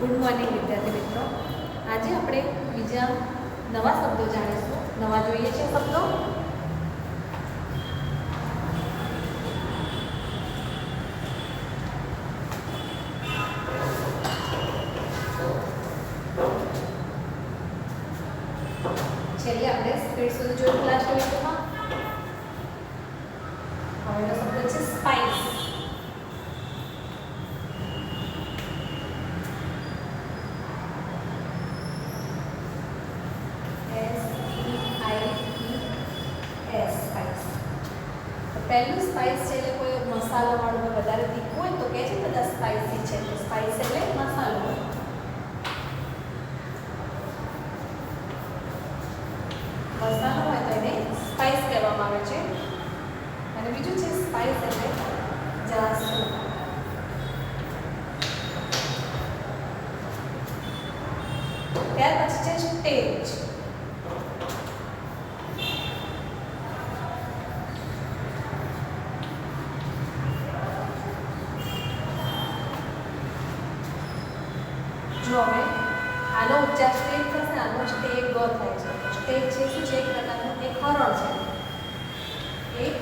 Good morning વિદ્યાર્થી મિત્રો. આજે આપણે બીજા નવા શબ્દો જાણીશું. નવા જોઈએ છે શબ્દો. છેલ્લે આપણે સ્પીડ સુધી જોયું ક્લાસ વિડીયોમાં. હવેનો શબ્દ છે સ્પાઇસ. પહેલું સ્પાઇસ છે એટલે કોઈ મસાલાવાળું વધારે તીખું હોય તો કહે છે બધા સ્પાઇસી છે. તો સ્પાઇસ એટલે મસાલો. મસાલો હોય તો એને સ્પાઇસ કહેવામાં આવે છે. અને બીજું છે સ્પાઇસ એટલે જાસૂદ. ત્યાર પછી છે સ્ટેજ. જો હવે આનો ઉચ્ચાર સ્ટેજ થશે, આનો સ્ટેજ ગ થાય છે. સ્ટેજ છે શું છે? એક પ્રકારનું એક હરણ છે. એક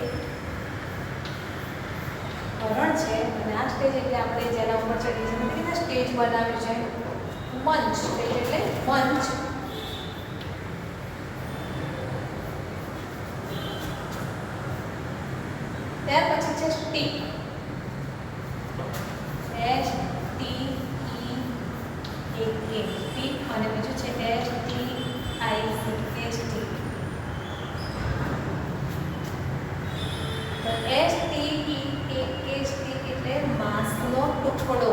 હરણ છે અને આ સ્ટેજ એટલે આપણે જેના ઉપર ચડી છે એટલે સ્ટેજ બનાવ્યું છે. મંચ. સ્ટેજ એટલે મંચ. ત્યાર પછી છે સ્ટીક. સ્ટીક અને બીજું છે STIC. સ્ટીક એટલે માંસનો ટુકડો.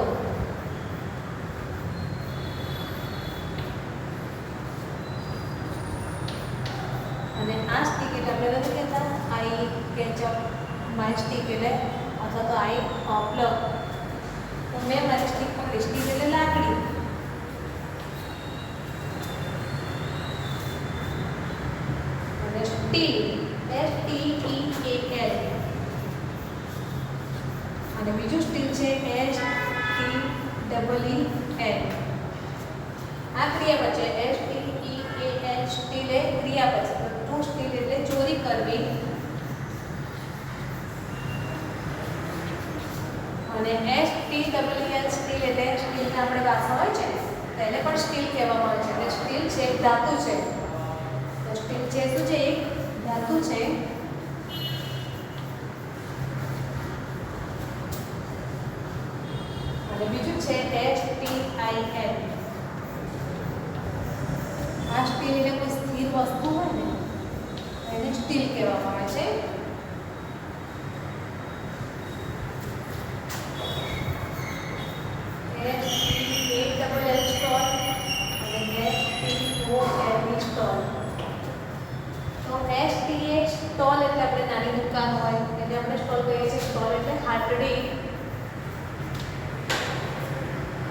અને આ સ્ટીક એટલે આપણે નથી કહેતા આઈ કેચઅપ માય સ્ટીક એટલે અથવા તો આઈ પ્લગ. તો મેં મારી સ્ટીક પકડી. સ્ટીક એટલે લાકડી. Steel STEAL. અને બીજું સ્ટીલ છે STEEL. આ ક્રિયાપદ છે. STEAL સ્ટીલ એ ક્રિયાપદ છે. ટુ સ્ટીલ એટલે ચોરી કરવી. અને STEEL સ્ટીલ એટલે સ્ટીલના આપણે વાસણ હોય છે તેને પણ સ્ટીલ કહેવામાં આવે છે. એટલે સ્ટીલ છે એક ધાતુ છે. સ્ટીલ છે શું છે? એક ધાતુ છે. અને બીજું છે STIL. આ સ્ટીલ એટલે કોઈ સ્થિર વસ્તુ હોય ને એને સ્ટીલ કહેવામાં આવે છે. STALL સ્ટોલ અને STOL સ્ટોલ. તો STA સ્ટોલ એટલે આપણે નાની દુકાન હોય એટલે આપણે સ્ટોલ કહીએ છીએ. સ્ટોલ એટલે હાટડી.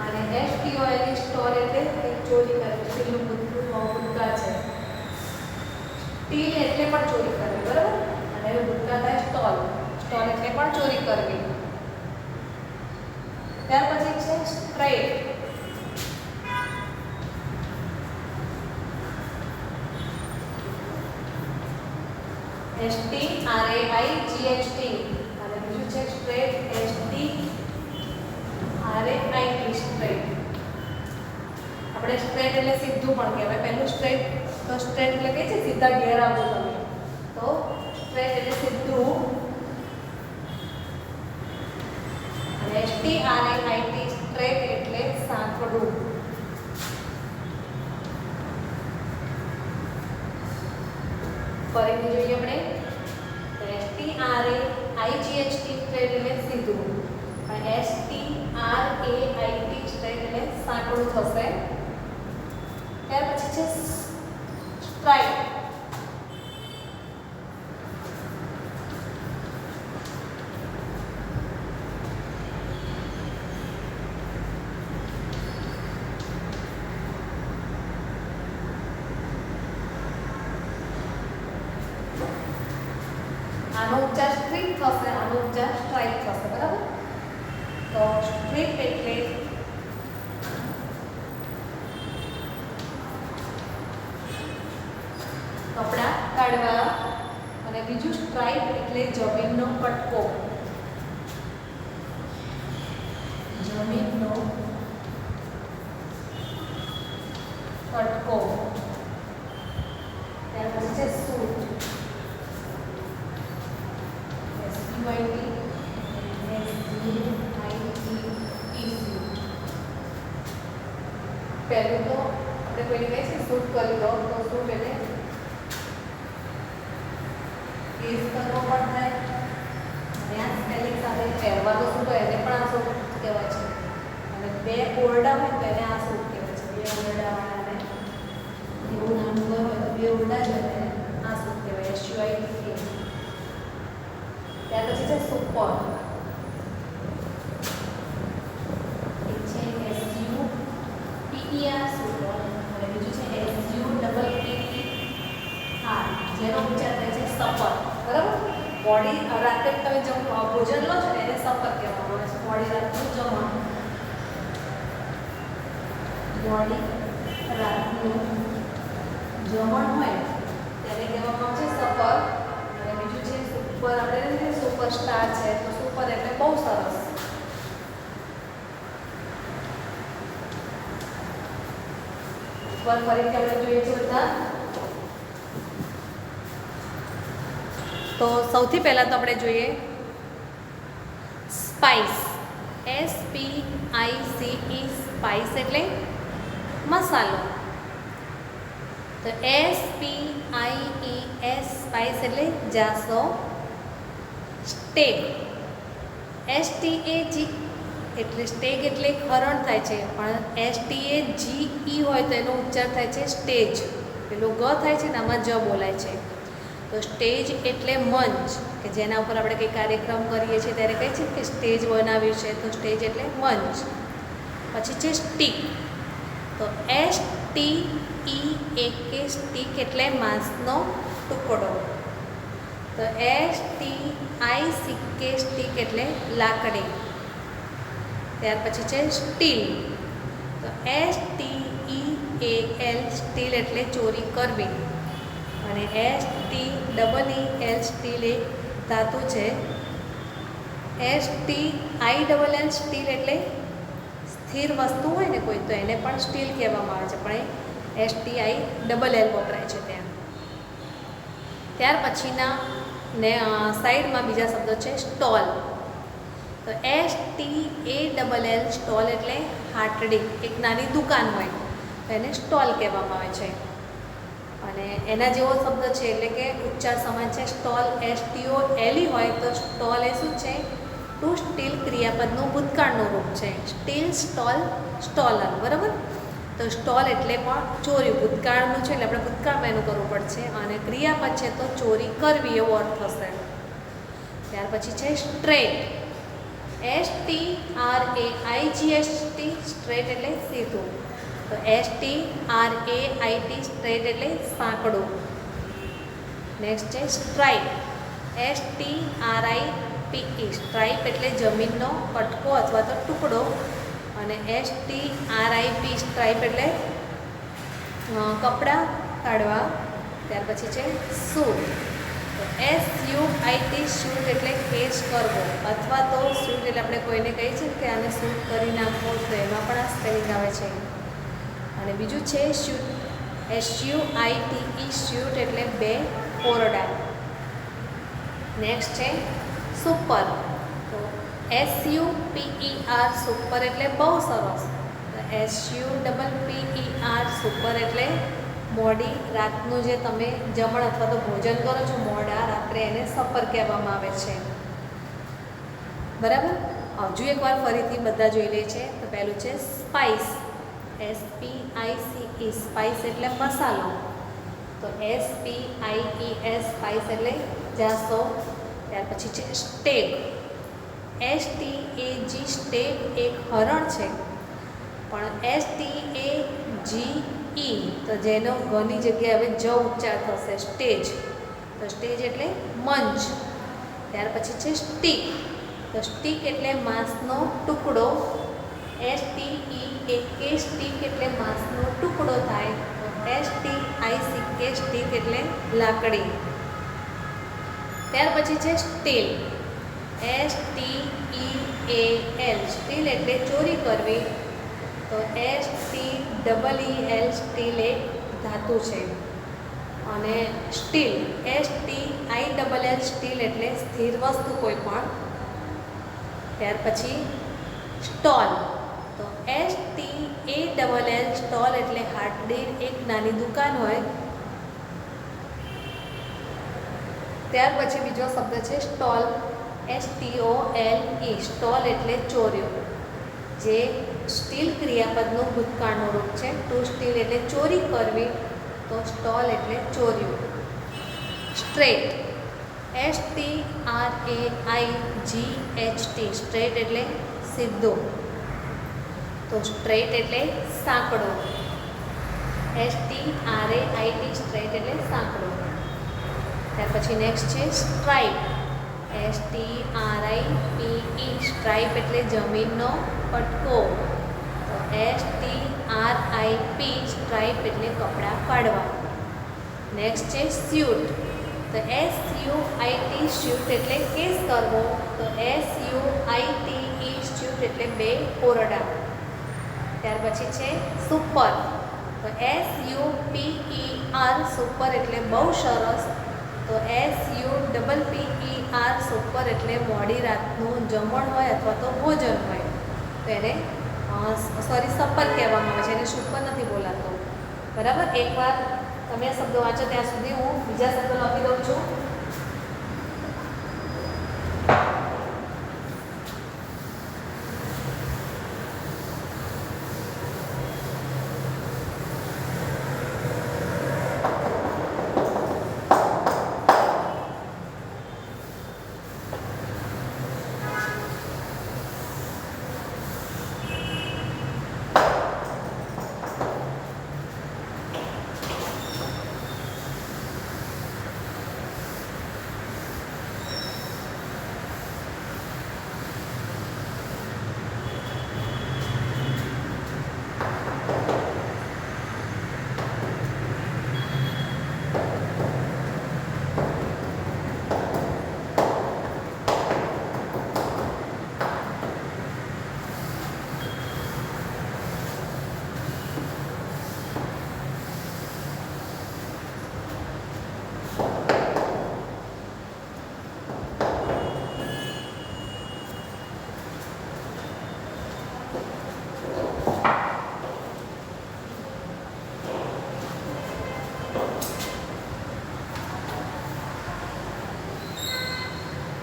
અને STOL સ્ટોલ એટલે એક ચોરી કરવી. સ્ટીલનું ગુટકા છે. સ્ટીલ એટલે પણ ચોરી કરવી, બરાબર. અને ગુટકા થાય સ્ટોલ. સ્ટોલ એટલે પણ ચોરી કરવી. ત્યાર પછી છે સ્ટ્રેટ. STRAIGHT. અને બીજું છે સ્ટ્રેટ STRAIT. સ્ટ્રેટ. આપણે સ્ટ્રેટ એટલે સીધું પણ કહેવાય. પહેલું સ્ટ્રેટ તો સ્ટ્રેટ એટલે કે છે સીધા ઘેર આવો તમે. તો સ્ટ્રેટ એટલે સીધું. અને STRAIT સ્ટ્રેટ એટલે સાંકડું. ફરીથી જોઈએ આપણે. STRAIGHT સ્ટ્રેટ એટલે સીધું. અને STRAIT સ્ટ્રેટ એટલે સાંકડું થશે. ત્યાર પછી છે સ્ટ્રાઇક. આનો ઉચ્ચાર સ્ટ્રીક થશે, આનો ઉચ્ચાર સ્ટ્રાઇક થશે, બરાબર. તો સ્ટ્રીક એટલે સ્ટ્રાઇપ એટલે જમીનનો કટકો, જમીનનો કટકો. ત્યાર પછી છે સૂટ, પહેલું તો આપણે કોઈને કહે છે શૂટ કરી દો, તો શૂટ એટલે કેસ કરવો પણ થાય અને આ સ્પેલિંગ સાથે પહેરવાનો શૂટ હોય એને પણ આ શૂટ કહેવાય છે. અને બે ઓરડા હોય તો એને આ શૂટ કહેવાય છે. બે ઓરડાવાળાને એવું નામ હોય તો બે ઓરડા જ હોય એને આ શૂટ કહેવાય. SUIT. ત્યાર પછી છે સુપર, સુપર અને બીજું છે SUPPER, જેનો ઉચ્ચાર થાય છે સપર. બરાબર? બોડી રાતે તમે ભોજન લો છો ને એને સપર કહેવામાં આવે છે. બોડી રાતનું જમણ, બોડી રાતનું જમણ હોય તેને કહેવામાં આવે છે સપર. અને બીજું છે સુપર, આપણે સુપરસ્ટાર છે તો સુપર એટલે બહુ સરસ. ફરીથી આપણે જોઈએ છે બધા. તો સૌથી પહેલાં તો આપણે જોઈએ સ્પાઇસ, SPICE, સ્પાઇસ એટલે મસાલો. તો SPIES, સ્પાઇસ એટલે જાસો. સ્ટેગ, STAG એટલે સ્ટેગ એટલે ખરણ થાય છે, પણ STAGE હોય તો એનો ઉચ્ચાર થાય છે સ્ટેજ. પેલો ગ થાય છે ને આમાં જ બોલાય છે. તો સ્ટેજ એટલે મંચ, કે જેના ઉપર આપણે કંઈ કાર્યક્રમ કરીએ છીએ ત્યારે કહે છે કે સ્ટેજ બનાવ્યું છે, તો સ્ટેજ એટલે મંચ. પછી છે સ્ટીક, તો STEAK, સ્ટીક એટલે માંસનો ટુકડો. તો STICK, સ્ટીક એટલે લાકડી. ત્યાર પછી છે સ્ટીલ, તો STEAL, સ્ટીલ એટલે ચોરી કરવી. અને STEEL, સ્ટીલ એ ધાતુ છે. STILL, સ્ટીલ એટલે સ્થિર વસ્તુ હોય ને કોઈ, તો એને પણ સ્ટીલ કહેવામાં આવે છે, પણ એ STILL વપરાય છે ત્યાં. ત્યાર પછીના ને સાઈડમાં બીજા શબ્દો છે સ્ટોલ, તો STALL, સ્ટોલ એટલે હાટડી, એક નાની દુકાન હોય તો એને સ્ટોલ કહેવામાં આવે છે. અને એના જેવો શબ્દ છે એટલે કે ઉચ્ચાર સમાન છે સ્ટોલ, STOLE હોય તો સ્ટોલ એ શું છે? ટુ સ્ટીલ ક્રિયાપદનું ભૂતકાળનું રૂપ છે. Steal, stole, stolen. બરાબર? તો સ્ટોલ એટલે પણ ચોરી, ભૂતકાળનું છે એટલે આપણે ભૂતકાળમાં એનું કરવું પડશે, અને ક્રિયાપદ છે તો ચોરી કરવી એવો અર્થ થશે. ત્યાર પછી છે સ્ટ્રેટ, STRAIGHT, સ્ટ્રેટ એટલે સીધું. તો STRAIT, સ્ટ્રેટ એટલે સાંકડું. નેક્સ્ટ છે સ્ટ્રાઇપ, STRIPE, સ્ટ્રાઇપ એટલે જમીનનો કટકો અથવા તો ટુકડો. અને STRIP, સ્ટ્રાઇપ એટલે કપડાં કાઢવા. ત્યાર પછી છે સૂટ, તો SUIT, શૂટ એટલે કેસ કરવો, અથવા તો શૂટ એટલે આપણે કોઈને કહીએ છીએ કે આને શૂટ કરી નાખવો, તો એમાં પણ આ સ્પેલિંગ આવે છે. અને બીજું છે શૂટ, SUITE, શૂટ એટલે બે ઓરડા. નેક્સ્ટ છે સુપર, તો SUPER, સુપર એટલે બહુ સરસ. SUPPER, સુપર એટલે મોડી રાતનું જે તમે જમણ અથવા તો ભોજન કરો છો મોડા રાત્રે, એને સપર કહેવામાં આવે છે. બરાબર? હજુ એકવાર ફરીથી બધા જોઈ લે છે. તો પહેલું છે સ્પાઇસ, SPICE, સ્પાઇસ એટલે મસાલો. તો SPIES, સ્પાઇસ એટલે જાસો. ત્યાર પછી છે સ્ટેગ, STAG, સ્ટેગ એક હરણ છે, પણ STAGE, તો જેનો ઘણી જગ્યાએ હવે જ ઉચ્ચાર થશે, સ્ટેજ. તો સ્ટેજ એટલે મંચ. ત્યાર પછી છે સ્ટીક, તો સ્ટીક એટલે માંસનો ટુકડો. STEAK, સ્ટીક એટલે માંસનો ટુકડો થાય. STICK, સ્ટીક એટલે લાકડી. ત્યાર પછી છે સ્ટીલ, STEAL, સ્ટીલ એટલે ચોરી કરવી. તો STEEL, સ્ટીલ એક ધાતુ છે. અને સ્ટીલ, STILL, સ્ટીલ એટલે સ્થિર વસ્તુ કોઈ પણ. ત્યાર પછી સ્ટોલ, તો STALL, સ્ટોલ એટલે હાટડી એક નાની દુકાન હોય. ત્યાર પછી બીજો શબ્દ છે સ્ટોલ, STOLE, સ્ટોલ એટલે ચોર્યો. જે સ્ટીલ ક્રિયાપદનું ભૂતકાળનું રૂપ છે. ટુ સ્ટીલ એટલે ચોરી કરવી, તો સ્ટોલ એટલે ચોર્યું. સ્ટ્રેટ, STRAIGHT, સ્ટ્રેટ એટલે સીધો, તો સ્ટ્રેટ એટલે સાંકડો. STRAIT, સ્ટ્રેટ એટલે સાંકડો. ત્યાર પછી નેક્સ્ટ છે સ્ટ્રાઇપ, STRIPE, સ્ટ્રાઇપ એટલે જમીનનો પટકો. તો STRIP, સ્ટ્રાઇપ એટલે કપડાં પાડવા. નેક્સ્ટ છે સ્યુટ, તો SUIT, સ્યુટ એટલે કેસ કરવો. તો SUITE, સ્યુટ એટલે બે ઓરડા. ત્યાર પછી છે સુપર, તો SUPER, સુપર એટલે બહુ સરસ. તો SUPPER, સુપર એટલે મોડી રાતનું જમણ હોય અથવા તો ભોજન હોય, તો એને સપર કહેવામાં આવે છે, એને સુપર નથી બોલાતો. બરાબર, એકવાર તમે આ શબ્દો વાંચો ત્યાં સુધી હું બીજા શબ્દો લખી દઉં છું.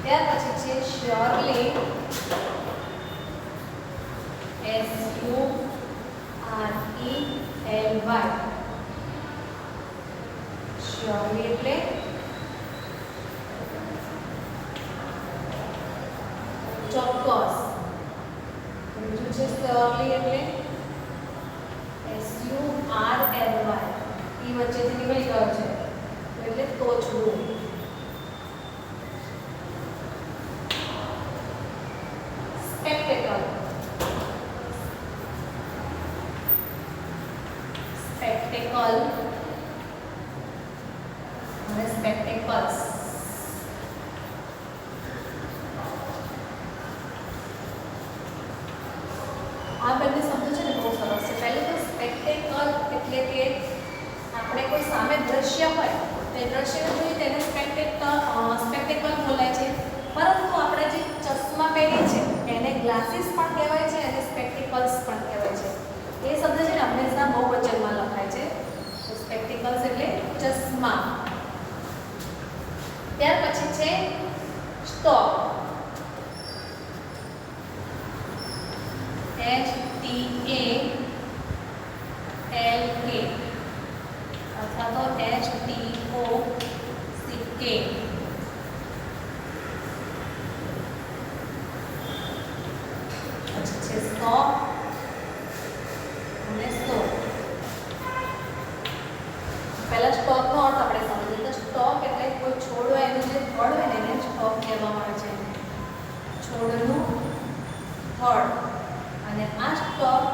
ત્યાર પછી છે શ્યોરલી, SURELY, શ્યોરલી એટલે ચોક્કસ. બીજું છે શ્યોરલી એટલે SURLY, એ વચ્ચેથી નીકળી ગયો છે એટલે તોછડું. સ્પેક્ટેકલ, સ્પેક્ટેકલ અને સ્પેક્ટેકલ્સ. આ બંને શબ્દો છે ને બહુ સરસ છે. પહેલું તો સ્પેક્ટેકલ એટલે કે આપણે કોઈ સામે દ્રશ્ય હોય તે દ્રશ્યને જોઈએ તેને સ્પેક્ટેકલ બોલાય છે. પરંતુ આપણે જે ચશ્મા પહેરીએ છીએ એને ગ્લાસીસ પણ કહેવાય છે અને સ્પેક્ટેકલ્સ પણ કહેવાય છે. એ શબ્દ છે ને હંમેશા બહુવચનમાં લખાય છે. તો સ્પેક્ટેકલ્સ એટલે ચશ્મા. ત્યાર પછી છે સ્ટોક, STALK અથવા તો STOCK. પછી છે સ્ટોક અને સ્ટોક. પહેલા સ્ટોકનો અર્થ આપણે સમજીએ તો સ્ટોક એટલે કોઈ છોડ હોય એનું જે થડ હોય ને એને સ્ટોક કહેવામાં આવે છે, છોડનું થડ. અને આ સ્ટોક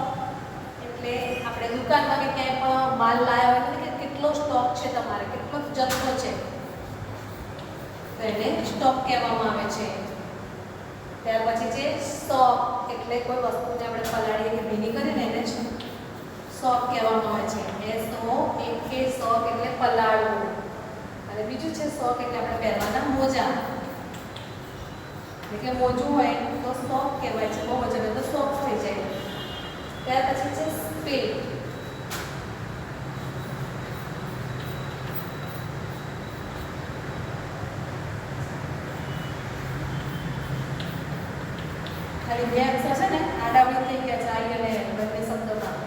એટલે આપણે દુકાનમાં કે ક્યાંય પણ માલ લાવ્યા હોય કે કેટલો સ્ટોક છે તમારે, કેટલો જથ્થો છે, તો એને સ્ટોક કહેવામાં આવે છે. ત્યાર પછી છે સોક, એટલે કોઈ વસ્તુને આપણે પલાળીને ભીની કરીને એને સોક કહેવામાં આવે છે. SOK સોક એટલે પલાળવું. અને બીજું છે સોક એટલે આપણે પહેરવાના મોજા, એટલે મોજું હોય તો સોક કહેવાય છે, બહુ વજન હોય તો સોક થઈ જાય. ત્યાર પછી છે સ્પિલ. ખાલી બે અક્ષર છે ને આડાવડી થઈ ગયા છે આઈ અને એન બંને શબ્દોમાં.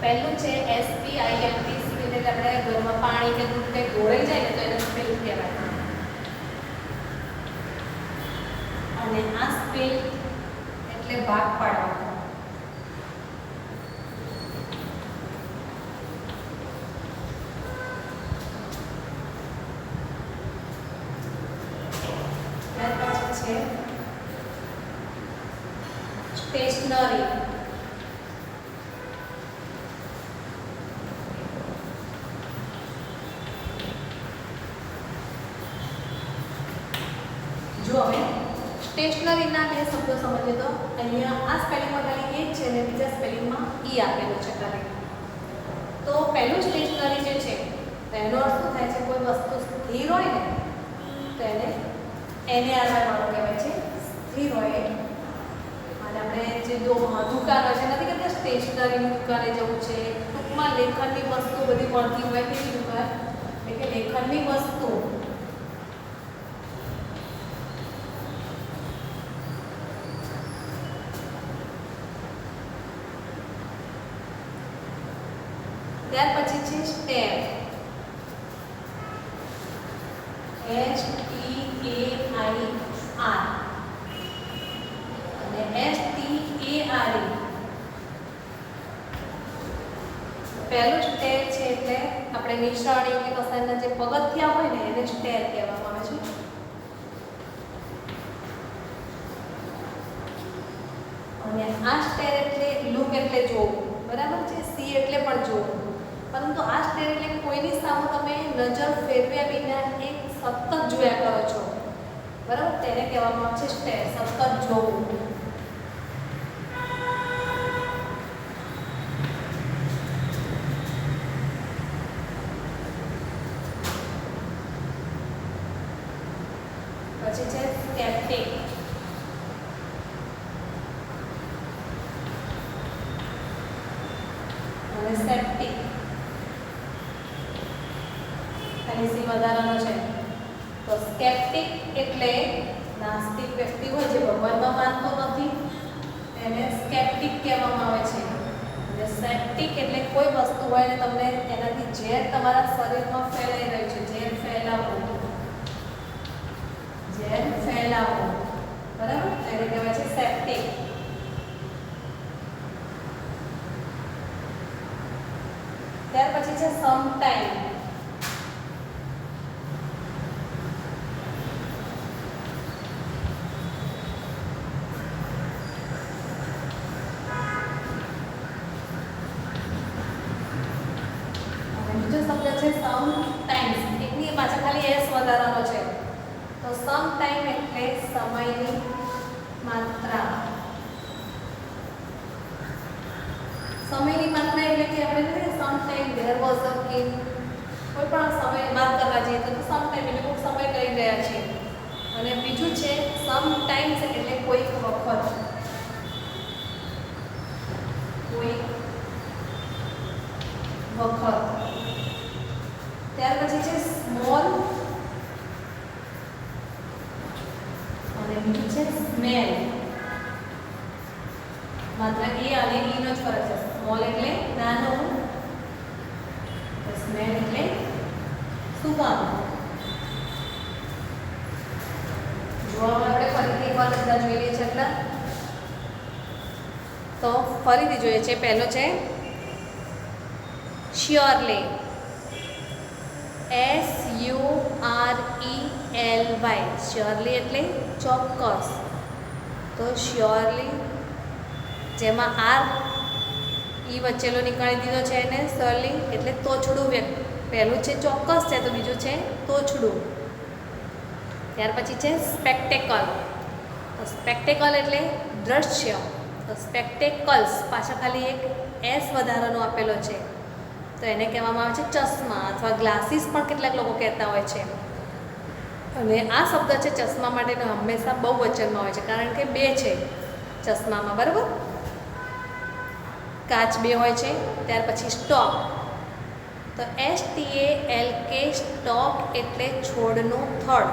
પહેલું છે SPILT, એટલે આપણે ઘરમાં પાણી કે દૂધ કંઈ ઢોળાઈ જાય ને તો એને સ્પિલ કહેવાય. અને આ સ્પિલ એટલે ભાગ પાડવાનો. ત્યાર પછી છે સ્ટેશનરી. જો હવે સ્ટેશનરીના બે શબ્દો સમજીએ તો અહીંયા આ સ્પેલિંગમાં ખાલી એ જ છે અને બીજા સ્પેલિંગમાં ઈ આપેલું છે ખાલી. તો પહેલું સ્ટેશનરી જે છે તો એનો અર્થ શું થાય છે, કોઈ વસ્તુ સ્થિર હોય ને તો એને આધારવાળો કહેવાય છે, સ્થિર હોય. અને આપણે જે દુકાન હોય છે નથી કહેતા સ્ટેશનરીની દુકાને જવું છે, ટૂંકમાં લેખનની વસ્તુ બધી મળતી હોય તેવી દુકાન, એટલે લેખનની વસ્તુ. ત્યાર પછી છે સ્ટેર. STEAIR અને STARE. પહેલું સ્ટેર છે એટલે આપણે નિશાળી કે કસાયના જે પગથિયા હોય ને એને સ્ટેર કહેવામાં આવે છે. અને આ સ્ટેર એટલે લુક એટલે જોવું, બરાબર છે. સી એટલે પણ જોવું. પરંતુ આ સ્ટેર એટલે કોઈની સામે તમે નજર ફેરવ્યા વિના એક સતત જોયા કરો છો, બરાબર, તેને કહેવામાં આવે છે સ્ટેર, સતત જોવું. પછી છે સ્કેપ્ટિક. અને સેપ્ટિક ખાલી સી વધારાનો છે. તો સ્કેપ્ટિક એટલે નાસ્તિક વ્યક્તિ હોય જે ભગવાનમાં માનતો નથી, એને સ્કેપ્ટિક કહેવામાં આવે છે. અને સેપ્ટિક એટલે કોઈ વસ્તુ હોય ને તમને એનાથી ઝેર તમારા શરીરમાં ફેલાઈ રહ્યું છે, ઝેર ફેલાવવું, બરાબર, એને કહેવાય છે સેપ્ટિક. ત્યાર પછી છે સમટાઈમ. બીજો શબ્દ છે સમટાઈમ્સ. એકની પાછળ ખાલી એસ વધારાનો છે. તો સમટાઈમ એટલે સમયની માત્રા. સમયની માત્રા એટલે કે આપણે sometime there was a king, કોઈ પણ સમય વાત કરવા જઈએ તો સમટાઈમ એટલે કોઈ સમય કરી રહ્યા છે. અને બીજું છે સમટાઈમ્સ એટલે કોઈક વખત, કોઈક વખત. ત્યાર પછી છે સ્મોલ અને બીજું છે સ્મેલ. માત્ર એ અને ઈ નો જ ફરક છે. સ્મોલ એટલે નાનું, સ્મેલ એટલે સુગંધ. જોવામાં આપણે ફરીથી એકવાર બધા જોઈ લઈએ છીએ એટલા. તો ફરીથી જોઈએ છે. પહેલો છે શ્યોરલી. SURELY. શ્યોરલી એટલે ચોક્કસ. તો શ્યોરલી જેમાં આર ઈ વચ્ચેલો નીકાળી દીધો છે એને સરલી એટલે તોછડું વ્યક્ત. પહેલું છે ચોક્કસ છે તો બીજું છે તોછડું. ત્યાર પછી છે સ્પેક્ટેકલ. તો સ્પેક્ટેકલ એટલે દ્રશ્ય. તો સ્પેક્ટેકલ્સ પાછળ ખાલી એક એસ વધારાનો આપેલો છે, તો એને કહેવામાં આવે છે ચશ્મા અથવા ગ્લાસીસ પણ કેટલાક લોકો કહેતા હોય છે. અને આ શબ્દ છે ચશ્મા માટેનો હંમેશા બહુવચનમાં હોય છે, કારણ કે બે છે ચશ્મામાં, બરાબર. કાચ બે હોય છે. ત્યાર પછી સ્ટોક. તો STALK સ્ટોક એટલે છોડનું થડ,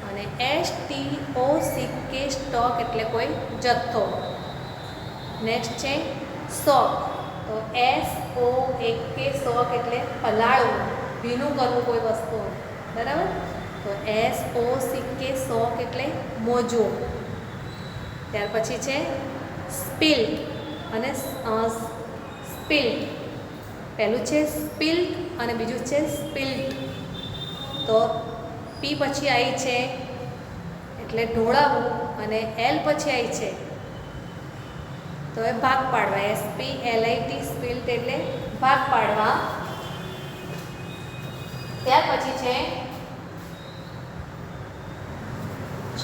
અને STOCK સ્ટોક એટલે કોઈ જથ્થો. નેક્સ્ટ છે સોક. તો SOAK સોક એટલે પલાળવું, ભીનું કરવું કોઈ વસ્તુ, બરાબર. તો SOCK સોક એટલે મોજું. ત્યાર પછી છે સ્પિલ્ટ અને સ્પિલ્ટ. પહેલું છે સ્પિલ્ટ અને બીજું છે સ્પિલ્ટ. તો P પછી આવી છે એટલે ઢોળાવવું, અને L પછી આવી છે તો એ ભાગ પાડવા. SPLIT સ્પિલ્ટ એટલે ભાગ પાડવા. ત્યાર પછી છે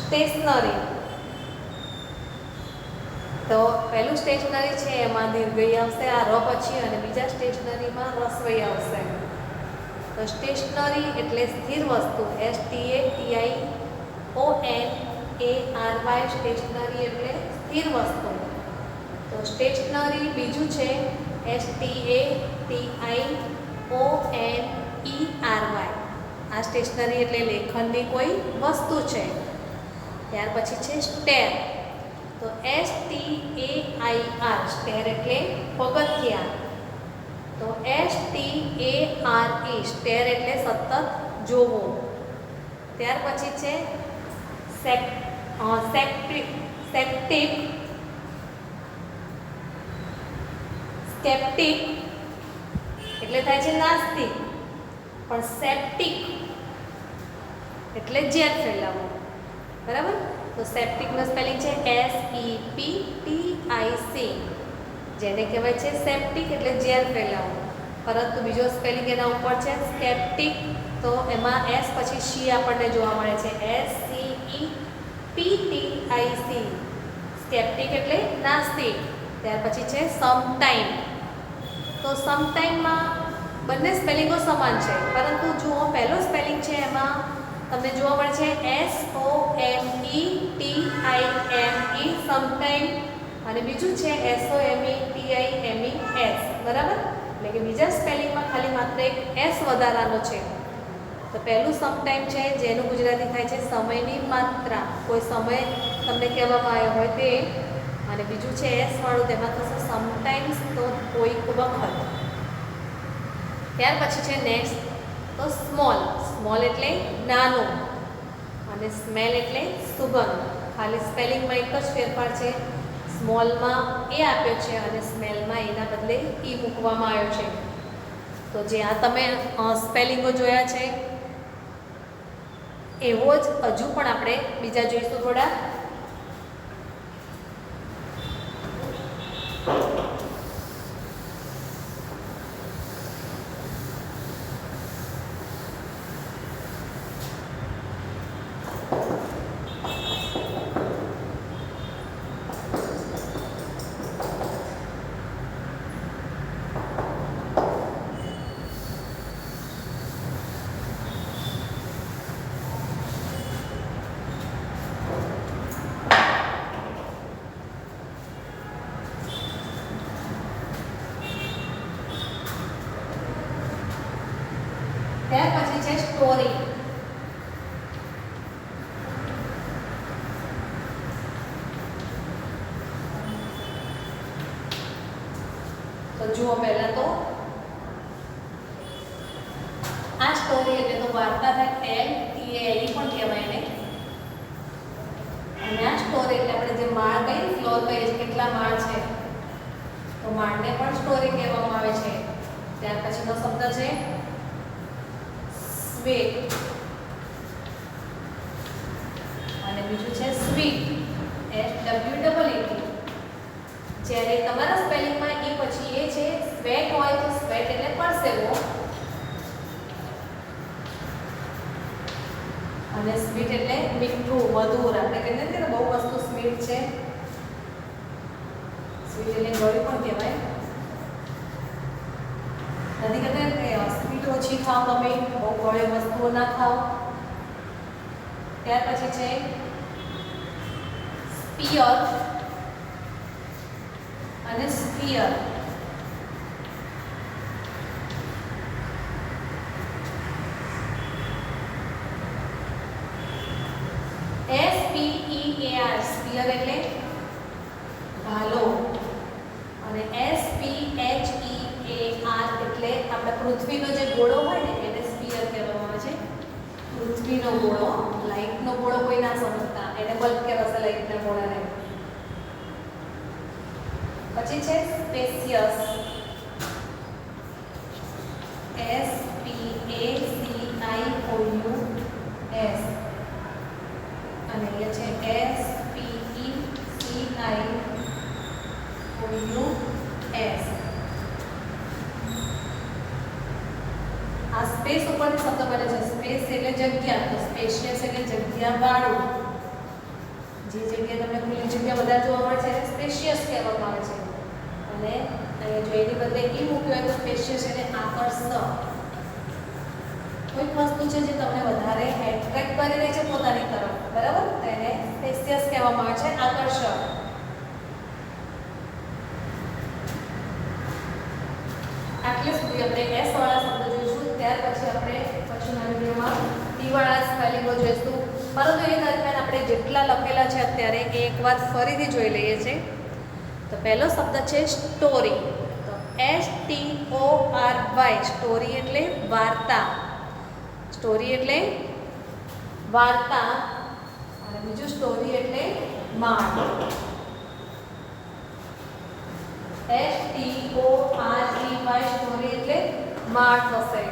સ્ટેશનરી. તો પહેલું સ્ટેશનરી છે એમાં દીર્ઘઈ આવશે આ ર પછી, અને બીજા સ્ટેશનરીમાં રસ્વઈ આવશે. તો સ્ટેશનરી એટલે સ્થિર વસ્તુ. STATIONARY સ્ટેશનરી એટલે સ્થિર વસ્તુ. તો સ્ટેશનરી બીજું છે STATIONERY. આ સ્ટેશનરી એટલે લેખનની કોઈ વસ્તુ છે. ત્યાર પછી છે સ્ટેર. તો STAIR સ્ટેર એટલે પગથિયા. તો STARE સ્ટેર એટલે સતત જોવો. ત્યાર પછી છે સેપ્ટિક. સ્કેપ્ટિક એટલે થાય છે નાસ્તિક, પણ સેપ્ટિક એટલે ઝેર ફેલાવવું, બરાબર. તો સેપ્ટિકનું સ્પેલિંગ છે SEPTIC, જેને કહેવાય છે સેપ્ટિક એટલે ઝેર ફેલાવવું. પરંતુ બીજો સ્પેલિંગ એના ઉપર છે સ્કેપ્ટિક. તો એમાં S પછી સી આપણને જોવા મળે છે, SCEPTIC. સ્કેપ્ટિક એટલે નાસ્તિક. ત્યાર પછી છે સમટાઈમ. તો સમટાઈમમાં બંને સ્પેલિંગો સમાન છે, પરંતુ જુઓ પહેલો સ્પેલિંગ છે એમાં તમને જોવા મળે છે SOMETIME સમટાઈમ, અને બીજું છે SOMETIMES, બરાબર. એટલે કે બીજા સ્પેલિંગમાં ખાલી માત્ર એક S વધારાનો છે. તો પહેલું સમટાઈમ છે જેનું ગુજરાતી થાય છે સમયની માત્રા, કોઈ સમય તમને કહેવામાં આવ્યો હોય તે. અને બીજું છે S વાળું, તેમાં થશે સમટાઈમ્સ, તો કોઈક વખત. ત્યાર પછી છે નેક્સ્ટ તો સ્મોલ. સ્મોલ એટલે નાનું, અને સ્મેલ એટલે સુગંધ. ખાલી સ્પેલિંગમાં એક જ ફેરફાર છે. સ્મોલમાં એ આપ્યો છે અને સ્મેલમાં એના બદલે ઈ મૂકવામાં આવ્યો છે. તો જે આ તમે સ્પેલિંગો જોયા છે એવો જ હજુ પણ આપણે બીજા જોઈશું થોડા. ત્યાર પછી છે સ્ટોરી. તો જુઓ પહેલા તો આ સ્ટોરી એટલે તો વાર્તા થાય, ટેલ TALE પણ કહેવાય ને. અને આ સ્ટોરી એટલે આપણે જે માળ કહીએ ફ્લોર કહીએ છીએ, કેટલા માળ છે, તો માળને પણ સ્ટોરી કહેવામાં આવે છે. ત્યાર પછીનો શબ્દ છે સ્વેટ, અને બીજું છે સ્વીટ, SWEET. જ્યારે તમારા સ્પેલિંગમાં એ પછી એ છે સ્વેટ હોય તો સ્વેટ એટલે પરસેવો, અને સ્વીટ એટલે મીઠું મધુર. આપણે કહીએ ને કે બહુ વસ્તુ સ્વીટ છે, સ્વીટ એટલે ગળ્યું પણ કહેવાય. નથી કહેતા કે સ્વીટ ઓછી ખાઓ, તમે બહુ ગળ્યું વસ્તુઓ ના ખાઓ. ત્યાર પછી છે સ્પિયર અને સ્ફિયર. SPEAR સ્ફિયર એટલે ભાલો અને SPHEAR એટલે આપણે પૃથ્વીનો જે ગોળો હોય ને એને સ્ફિયર કહેવામાં આવે છે. પૃથ્વીનો ગોળો, લાઇટનો ગોળો કોઈ ના સમજતા, એને બલ્બ કહેવાશે લાઇટના ગોળાને. પછી છે સ્પેસિયસ, SPACIOUS અને એ છે SPECIOUS. આ સ્પેસ ઉપરથી શબ્દ બને છે. સ્પેસ એટલે જગ્યા, તો સ્પેશિયસ એટલે જગ્યા વાળું. જે જગ્યાએ તમને ખુલ્લી જગ્યા વધારે જોવા મળે છે એને સ્પેશિયસ કહેવામાં આવે છે. અને જો એની બદલે એ મૂક્યું હોય તો સ્પેશિયસ એટલે આકર્ષક. કોઈક વસ્તુ છે જે તમને વધારે એટ્રેક્ટ કરી રહી છે પોતાની તરફ, બરાબર, તો એને સ્પેશિયસ કહેવામાં આવે છે, આકર્ષક. આટલે સુધી આપણે એસ વાળા શબ્દ જોઈશું. ત્યાર પછી આપણે પછીના વિડીયોમાં ટી વાળા સ્પેલિંગો જોઈશું. પરંતુ એ દરમિયાન આપણે જેટલા લખેલા છે અત્યારે એ એકવાર ફરીથી જોઈ લઈએ છીએ. તો પહેલો શબ્દ છે સ્ટોરી. તો STORY, સ્ટોરી એટલે વાર્તા. સ્ટોરી એટલે વાર્તા અને બીજું સ્ટોરી એટલે માળ. STOREY સ્ટોરી એટલે માળ થશે.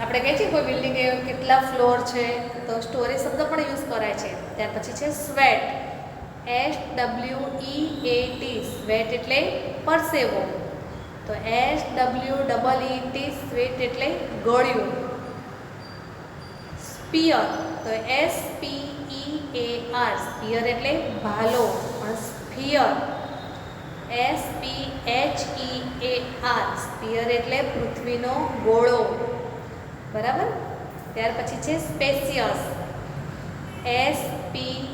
આપણે કહીએ છીએ કોઈ બિલ્ડિંગ કેટલા ફ્લોર છે તો સ્ટોરી શબ્દ પણ યુઝ કરાય છે. ત્યાર પછી છે સ્વેટ, SWEAT, સ્વેટ એટલે પરસેવો. તો SWEET સ્વેટ એટલે ગળ્યું. સ્પિયર, તો SPEAR સ્પિયર એટલે ભાલો. પણ સ્ફિયર SPHEAR સ્પિયર એટલે પૃથ્વીનો ગોળો, બરાબર. ત્યાર પછી છે સ્પેસિયસ, SPACIOUS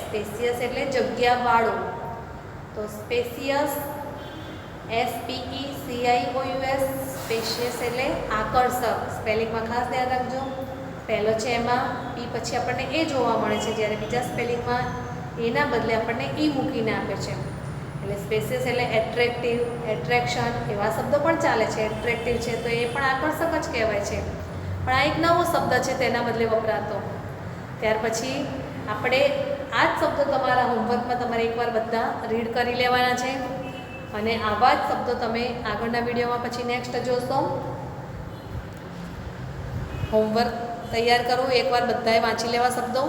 સ્પેસિયસ એટલે જગ્યા વાળું. તો સ્પેસિયસ SPECIOUS સ્પેશિયસ એટલે આકર્ષક. સ્પેલિંગમાં ખાસ ધ્યાન રાખજો. પહેલો છે એમાં પી પછી આપણને એ જોવા મળે છે, જ્યારે બીજા સ્પેલિંગમાં એના બદલે આપણને ઈ મૂકીને આપે છે. એટલે સ્પેસિયસ એટલે એટ્રેક્ટિવ, એટ્રેક્શન એવા શબ્દો પણ ચાલે છે. એટ્રેક્ટિવ છે તો એ પણ આકર્ષક જ કહેવાય છે, પણ આ એક નવો શબ્દ છે તેના બદલે વપરાતો. ત્યાર પછી આપણે આ જ શબ્દો તમારા હોમવર્કમાં તમારે એકવાર બધા રીડ કરી લેવાના છે અને આવા જ શબ્દો તમે આગળના વિડીયોમાં પછી નેક્સ્ટ જોશો. હોમવર્ક તૈયાર કરવું, એકવાર બધાએ વાંચી લેવા શબ્દો.